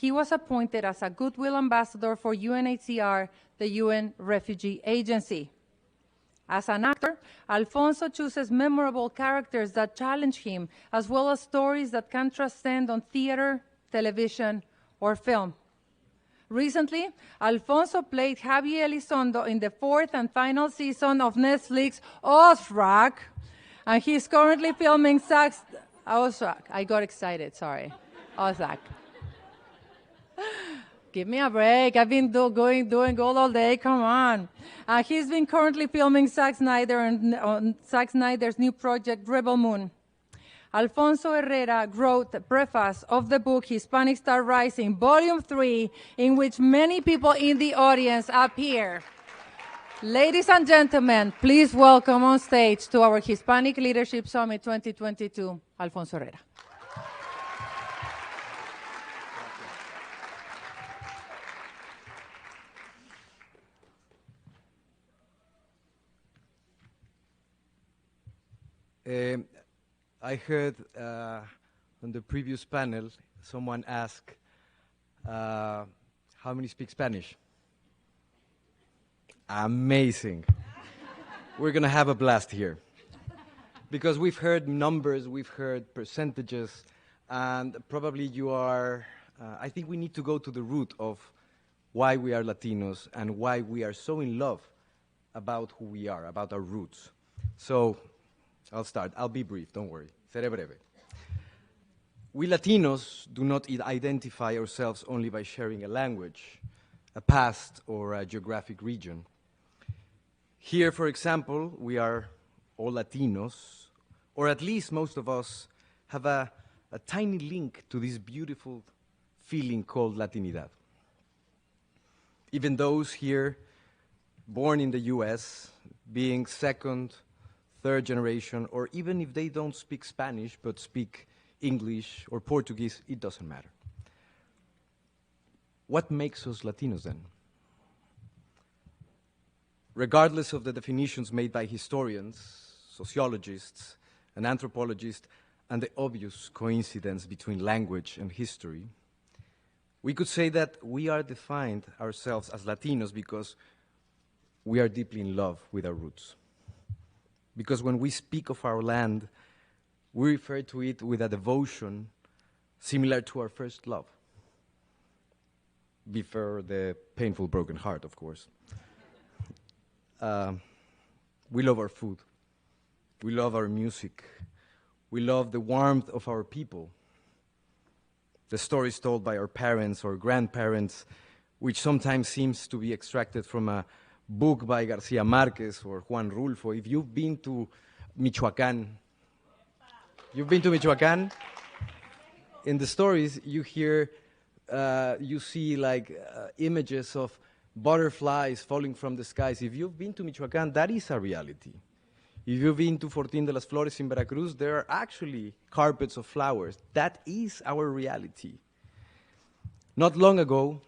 he was appointed as a Goodwill Ambassador for UNHCR, the UN Refugee Agency. As an actor, Alfonso chooses memorable characters that challenge him, as well as stories that can transcend on theater, television, or film. Recently, Alfonso played Javier Elizondo in the 4th and final season of Netflix Ozark, and he's currently filming Ozark. I got excited, sorry. Ozark. Give me a break. I've been doing gold all day. Come on. He's been currently filming Zack Snyder's new project, Rebel Moon. Alfonso Herrera wrote the preface of the book Hispanic Star Rising, Volume 3, in which many people in the audience appear. Ladies and gentlemen, please welcome on stage to our Hispanic Leadership Summit 2022, Alfonso Herrera. I heard on the previous panel, someone ask, how many speak Spanish? Amazing. We're going to have a blast here. Because we've heard numbers, we've heard percentages, and probably you are, I think we need to go to the root of why we are Latinos and why we are so in love about who we are, about our roots. So, I'll start. I'll be brief, don't worry. Seré breve. We Latinos do not identify ourselves only by sharing a language, a past, or a geographic region. Here, for example, we are all Latinos, or at least most of us have a tiny link to this beautiful feeling called Latinidad. Even those here born in the US, being second, third generation, or even if they don't speak Spanish but speak English or Portuguese, it doesn't matter. What makes us Latinos then? Regardless of the definitions made by historians, sociologists, and anthropologists, and the obvious coincidence between language and history, we could say that we are defined ourselves as Latinos because we are deeply in love with our roots. Because when we speak of our land, we refer to it with a devotion similar to our first love. Before the painful broken heart, of course. We love our food. We love our music. We love the warmth of our people. The stories told by our parents or grandparents, which sometimes seems to be extracted from a book by Garcia Marquez or Juan Rulfo. If you've been to Michoacán, in the stories you hear, you see like images of butterflies falling from the skies. If you've been to Michoacán, that is a reality. If you've been to Fortín de las Flores in Veracruz, there are actually carpets of flowers. That is our reality. Not long ago,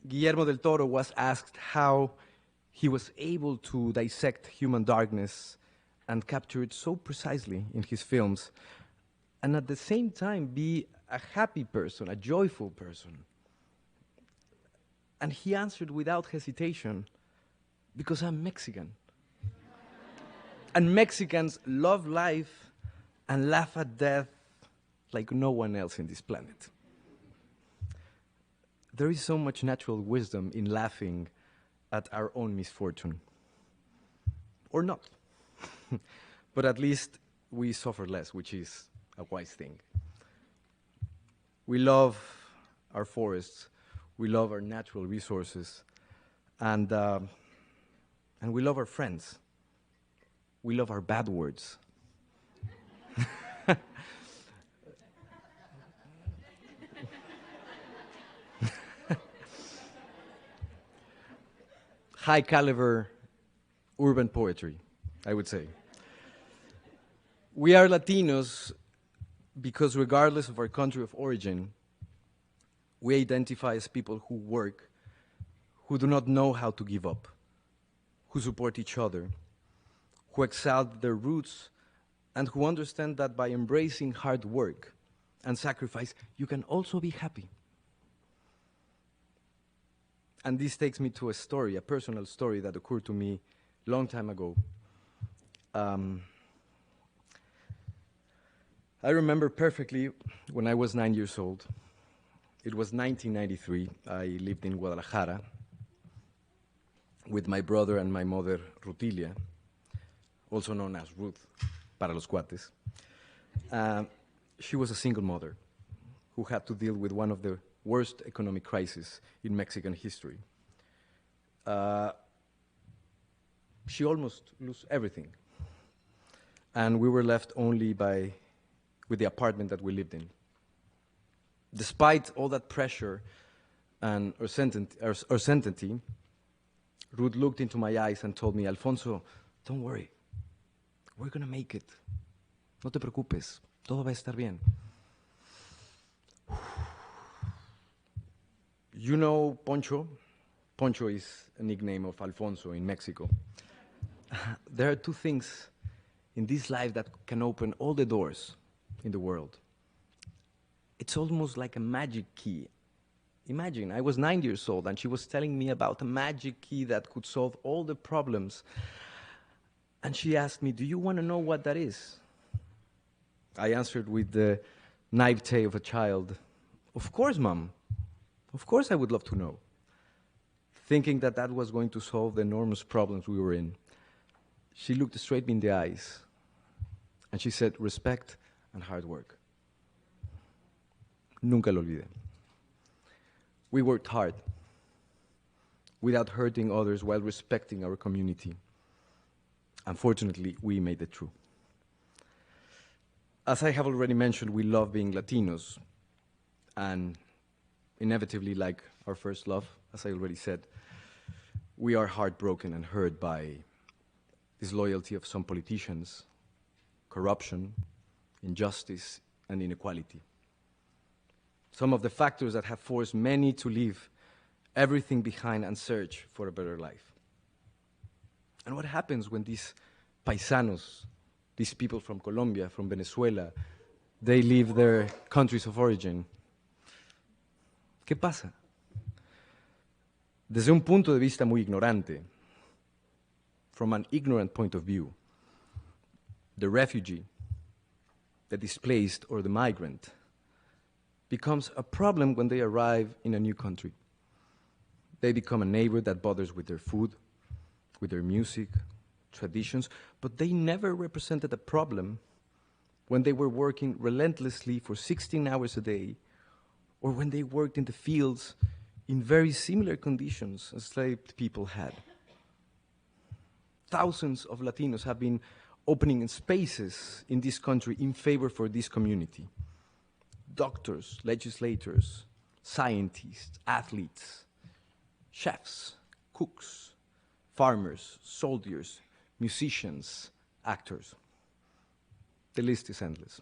Guillermo del Toro was asked how he was able to dissect human darkness and capture it so precisely in his films, and at the same time be a happy person, a joyful person. And he answered without hesitation, because I'm Mexican. And Mexicans love life and laugh at death like no one else in this planet. There is so much natural wisdom in laughing at our own misfortune. Or not. But at least we suffer less, which is a wise thing. We love our forests, we love our natural resources, and we love our friends. We love our bad words. High caliber urban poetry, I would say. We are Latinos because regardless of our country of origin, we identify as people who work, who do not know how to give up, who support each other, who excel their roots, and who understand that by embracing hard work and sacrifice, you can also be happy. And this takes me to a story, a personal story that occurred to me a long time ago. I remember perfectly when I was 9 years old. It was 1993. I lived in Guadalajara with my brother and my mother, Rutilia, also known as Ruth, para los cuates. She was a single mother who had to deal with one of the worst economic crises in Mexican history. She almost lost everything. And we were left only with the apartment that we lived in. Despite all that pressure and uncertainty, Ruth looked into my eyes and told me, Alfonso, don't worry, we're going to make it. No te preocupes, todo va a estar bien. You know Poncho? Poncho is a nickname of Alfonso in Mexico. There are two things in this life that can open all the doors in the world. It's almost like a magic key. Imagine, I was 9 years old and she was telling me about a magic key that could solve all the problems. And she asked me, do you want to know what that is? I answered with the naivete of a child, of course, Mom. Of course I would love to know. Thinking that that was going to solve the enormous problems we were in. She looked straight me in the eyes and she said, respect and hard work. Nunca lo olvidé. We worked hard without hurting others while respecting our community. Unfortunately, we made it through. As I have already mentioned, we love being Latinos, and inevitably, like our first love, as I already said, we are heartbroken and hurt by disloyalty of some politicians, corruption, injustice, and inequality. Some of the factors that have forced many to leave everything behind and search for a better life. And what happens when these paisanos, these people from Colombia, from Venezuela, they leave their countries of origin? ¿Qué pasa? Desde un punto de vista muy ignorante, from an ignorant point of view, the refugee, the displaced, or the migrant becomes a problem when they arrive in a new country. They become a neighbor that bothers with their food, with their music, traditions, but they never represented a problem when they were working relentlessly for 16 hours a day, or when they worked in the fields in very similar conditions enslaved people had. Thousands of Latinos have been opening spaces in this country in favor for this community. Doctors, legislators, scientists, athletes, chefs, cooks, farmers, soldiers, musicians, actors. The list is endless.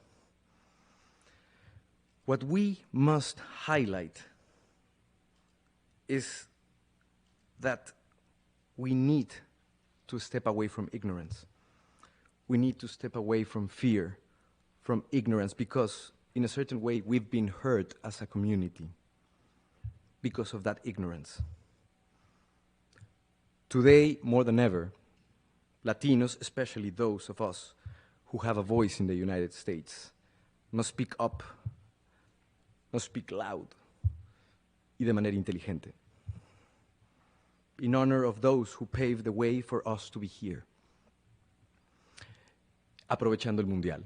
What we must highlight is that we need to step away from ignorance. We need to step away from fear, from ignorance, because in a certain way we've been hurt as a community because of that ignorance. Today, more than ever, Latinos, especially those of us who have a voice in the United States, must speak up, must speak loud, y de manera inteligente, in honor of those who paved the way for us to be here. Aprovechando el Mundial.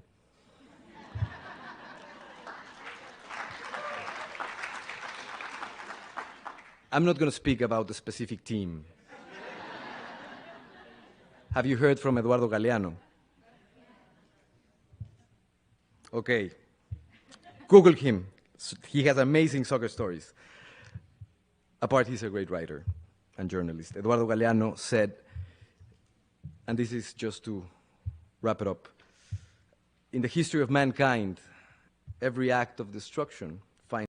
I'm not going to speak about the specific team. Have you heard from Eduardo Galeano? Okay. Google him. He has amazing soccer stories. Apart, he's a great writer and journalist. Eduardo Galeano said, and this is just to wrap it up, in the history of mankind, every act of destruction finds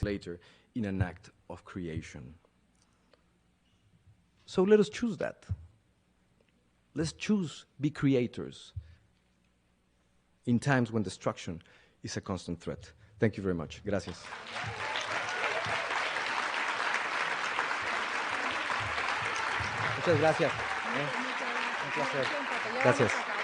later in an act of creation. So let us choose that. Let's choose be creators in times when destruction is a constant threat. Thank you very much. Gracias. Muchas gracias. Un placer. Gracias.